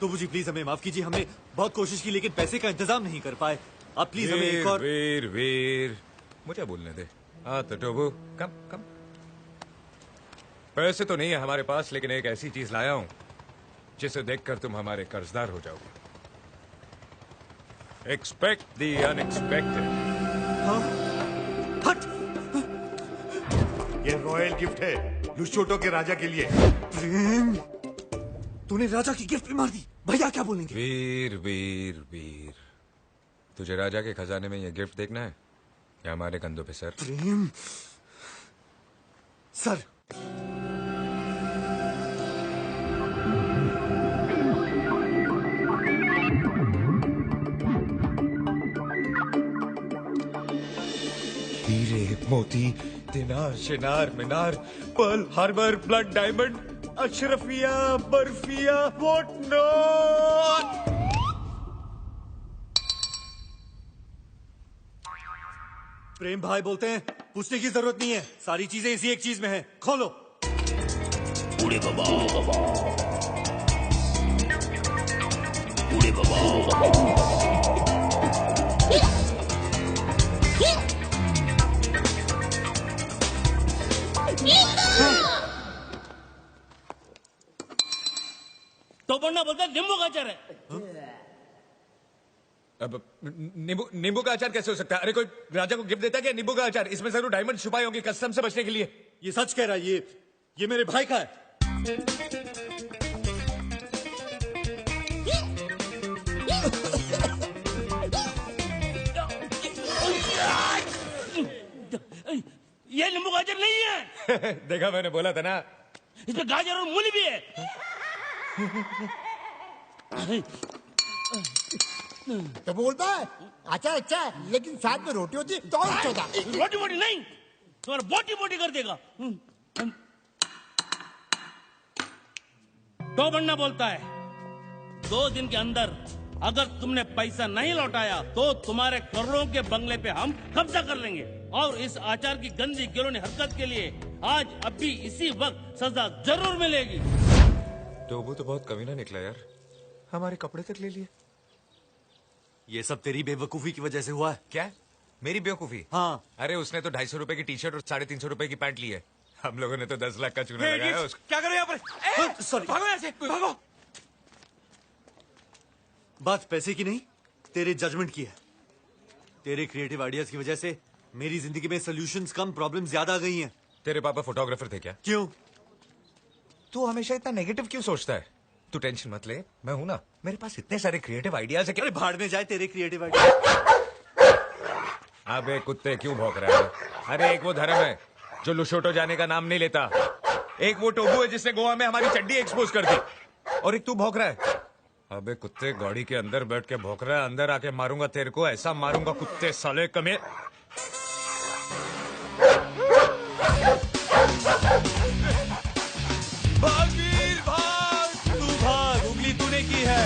तो जी प्लीज हमें माफ कीजिए, हमने बहुत कोशिश की लेकिन पैसे का इंतजाम नहीं कर पाए। आप प्लीज हमें एक और। वीर मुझे बोलने दे। हाँ तो टोबू कम कम। पैसे तो नहीं है हमारे पास, लेकिन एक ऐसी चीज लाया हूं जिसे देखकर तुम हमारे कर्जदार हो जाओगे। Expect the unexpected. हाँ? हट! ये रॉयल गिफ्ट है लुशोटो के राजा के लिए। प्रेम, तूने राजा की गिफ्ट भी मार दी। भैया क्या बोलेंगे? वीर वीर वीर, तुझे राजा के खजाने में ये गिफ्ट देखना है या हमारे कंधों पे सर? प्रेम सर। हीरे मोती दिनार शिनार मीनार पर्ल हार्बर ब्लड डायमंड अशरफिया बर्फिया व्हाट नॉट। प्रेम भाई बोलते हैं पूछने की जरूरत नहीं है, सारी चीजें इसी एक चीज में है। खोलो। बूढ़े बाबा, बूढ़े बाबा। तो बनना बोलता है नींबू का अचार है। अब नींबू का अचार कैसे हो सकता है? अरे कोई राजा को गिफ्ट देता है क्या नींबू का अचार? इसमें जरूर डायमंड छुपाए होंगे कस्टम से बचने के लिए। ये सच कह रहा है, ये मेरे भाई का है। ये नींबू गाजर नहीं है। देखा, मैंने बोला था ना। इसमें गाजर और मूली भी है। तो बोलता है अचार अच्छा है, लेकिन साथ में रोटी होती तो और अच्छा होता। रोटी बोटी नहीं, तुम्हारा बोटी बोटी कर देगा। तो बनना बोलता है 2 दिन के अंदर अगर तुमने पैसा नहीं लौटाया तो तुम्हारे करोड़ों के बंगले पे हम कब्जा कर लेंगे, और इस आचार की गंदी गिलोनी हरकत के लिए आज अभी इसी वक्त सजा जरूर मिलेगी। टोबू तो बहुत कमीना निकला यार, हमारे कपड़े तक ले लिए। ये सब तेरी बेवकूफी की वजह से हुआ है। क्या मेरी बेवकूफी? हाँ। अरे उसने तो 250 रुपए की टी शर्ट और 350 रुपए की पैंट ली है। हम लोगों ने तो 10 लाख का चूना लगाया उसको। क्या करो यहाँ पर? सॉरी, भागो यहाँ से, भागो। बात पैसे की नहीं, तेरे जजमेंट की है। तेरे क्रिएटिव आइडियाज की वजह से मेरी जिंदगी में सॉल्यूशंस कम, प्रॉब्लम ज्यादा आ गई हैं। तेरे पापा फोटोग्राफर थे क्या? क्यों? तू हमेशा इतना नेगेटिव क्यों सोचता है? तू टेंशन मत ले, मैं हूं ना, मेरे पास इतने सारे क्रिएटिव आइडियाज है कि। अरे भाड़ में जाए तेरे क्रिएटिव आइडिया। अबे कुत्ते क्यों भौंक रहा है? अरे एक वो धर्म है जो लुशोटो जाने का नाम नहीं लेता, एक वो टोबू है जिसने गोवा में हमारी चड्डी एक्सपोज कर दी, और एक तू भौंक रहा है। अबे कुत्ते, गाड़ी के अंदर बैठ के भौंक रहा है, अंदर आके मारूंगा तेरे को, ऐसा मारूंगा कुत्ते साले कमे। भाग वीर भाग, तू भाग, उंगली तूने की है।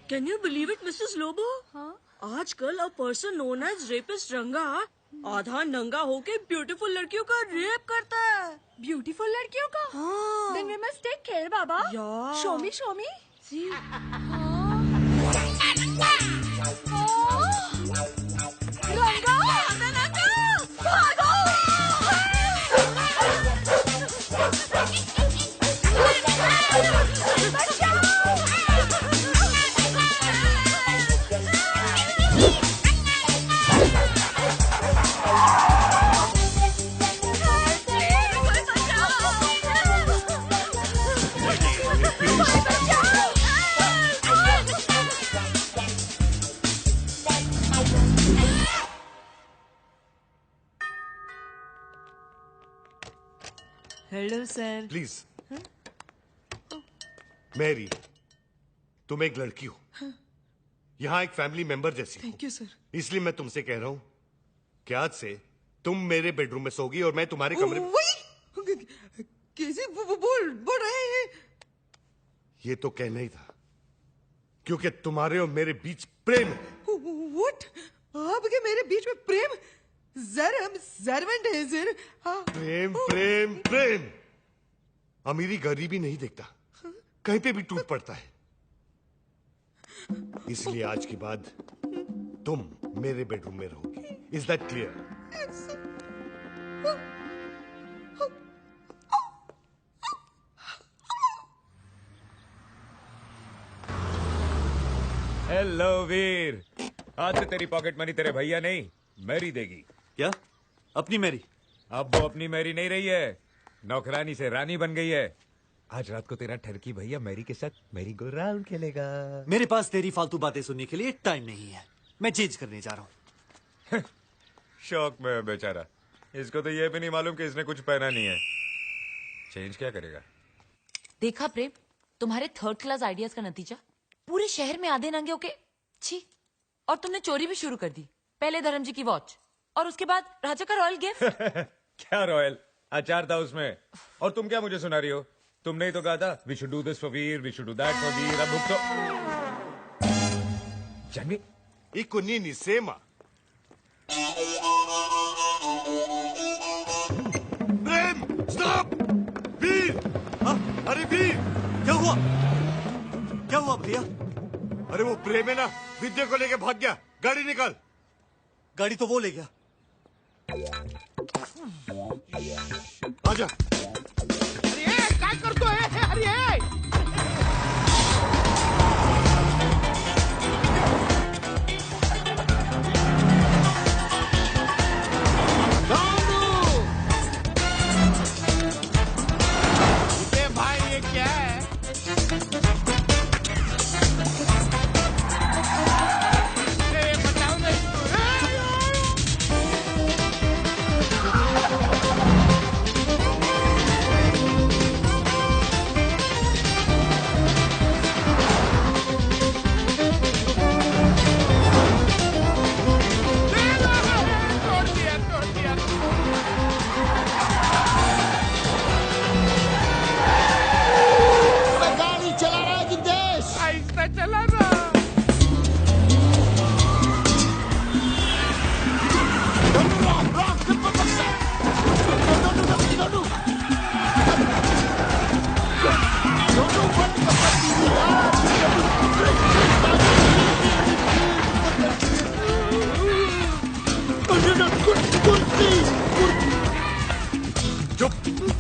Can you believe it, Mrs. Lobo? हाँ? आजकल a person known as rapist रंगा आधा नंगा होके ब्यूटीफुल लड़कियों का रेप करता है। ब्यूटीफुल लड़कियों का? हाँ। Then we must take care, Baba. Yeah. Show me, show me. See? रंगा, रंगा, भागो! Hello sir. प्लीज मैरी, तुम एक लड़की हो, यहाँ एक फैमिली मेंबर जैसी हो। Thank you sir. इसलिए मैं तुमसे कह रहा हूँ कि आज से तुम मेरे बेडरूम में सोगी और मैं तुम्हारे कमरे में। कैसे बोल रहे हैं? ये तो कहना ही था, क्योंकि तुम्हारे और मेरे बीच प्रेम है। What? आपके मेरे बीच में प्रेम? सर हम सर्वेंट हैं सर। हाँ। प्रेम प्रेम प्रेम, अमीरी गरीबी नहीं देखता, कहीं पे भी टूट पड़ता है। इसलिए आज के बाद तुम मेरे बेडरूम में रहोगी। Is that clear? हेलो वीर, आज से तेरी पॉकेट मनी तेरे भैया नहीं मैरी देगी। क्या? अपनी मैरी? अब वो अपनी मैरी नहीं रही है, नौकरानी से रानी बन गई है। आज रात को तेरा ठरकी भैया मैरी के साथ मैरी गो राउंड खेलेगा। मेरे पास तेरी फालतू बातें सुनने के लिए टाइम नहीं है, मैं चेंज करने जा रहा हूँ। शौक में है बेचारा, इसको तो ये भी नहीं मालूम कि इसने कुछ पहना नहीं है। चेंज क्या करेगा? देखा प्रेम, तुम्हारे थर्ड क्लास आइडियाज का नतीजा। पूरे शहर में आधे नंगे होके छी, और तुमने चोरी भी शुरू कर दी। पहले धर्म जी की वॉच और उसके बाद राजा का रॉयल गिफ्ट। क्या रॉयल? अचार था उसमें। और तुम क्या मुझे सुना रही हो? तुमने ही तो कहा था we should do this for Veer, we should do that for Veer. अब तो Jhanvi iko nini sema? Prem stop! Veer! हाँ? अरे वीर! क्या हुआ? क्या हुआ भैया? अरे वो प्रेम है ना, विद्या को लेके भाग गया। गाड़ी निकाल। गाड़ी तो वो ले गया। आजा। अरे काय करतोय? अरे भाई ये क्या है? बताओ ना इसको। तोड़ दिया तोड़ दिया। गाड़ी चला रहा है जितेश। आहिस्ता चला ना।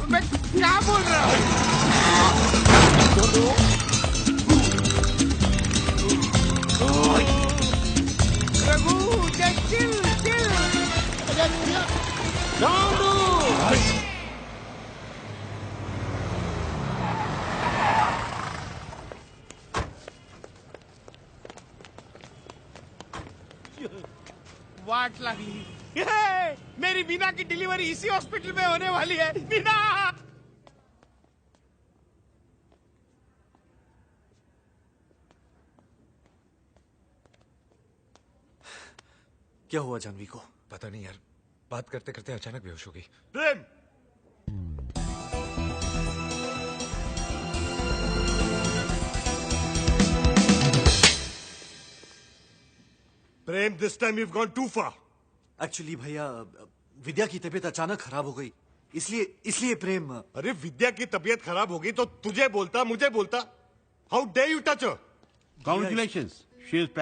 मैं क्या बोल रहा हूँ? Raghu chill chill. वाट लगी। ये, मेरी बीना की डिलीवरी इसी हॉस्पिटल में होने वाली है। बीना! क्या हुआ जानवी को? पता नहीं यार, बात करते करते अचानक बेहोश हो गई। प्रेम! प्रेम, this time you've gone too far. Actually भैया, विद्या की तबीयत अचानक खराब हो गई, इसलिए प्रेम। अरे विद्या की तबीयत खराब होगी तो तुझे बोलता, मुझे बोलता। How dare you touch her? Congratulations. She is